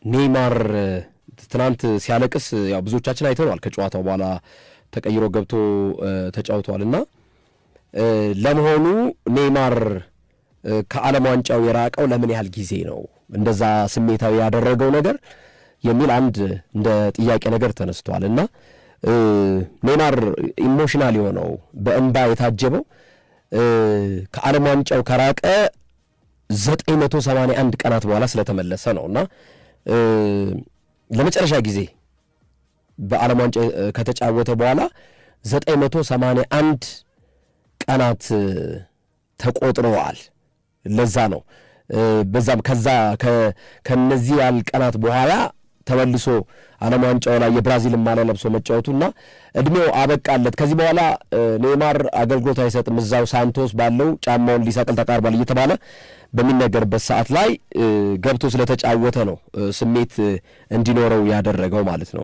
ኔይማር ትናንት ሲያለቅስ ያው ብዙዎቻችን አይተናል። ከጨዋታው በኋላ ተቀይሮ ገብቶ ተጫውቷልና ለመሆኑ ኔይማር ከዓለም ዋንጫው የራቀው ለምን ያህል ጊዜ ነው እንደዛ ስሜታዊ ያደረገው ነገር የሚል አንድ እንደ ጥያቄ ነገር ተነስቷልና ኔይማር ኢሞሽናል የሆነው በእንባ የታጀበው ከዓለም ዋንጫው ከራቀ 981 ቀናት በኋላ ስለተመለሰ ነውና ለመጨረሻ ጊዜ በዓለም ዋንጫ ከተጫወተ በኋላ 981 ቀናት ተቆጥረዋል። ለዛ ነው በዛም ከነዚህ ያል ቀናት በኋላ ተመልሶ ዓለም ዋንጫው ላይ የብራዚል ማሊያ ለብሶ መጫወቱና እድሜው አበቃለት። ከዚህ በኋላ ኔይማር አገልግሎት አይሰጥም እዛው ሳንቶስ ባለው ጫማውን ሊሰቅል ተቃርቧል እየተባለ በሚነገርበት ሰዓት ላይ ገብቶ ስለተጫወተ ነው ስሜት እንዲኖረው ያደረገው ማለት ነው።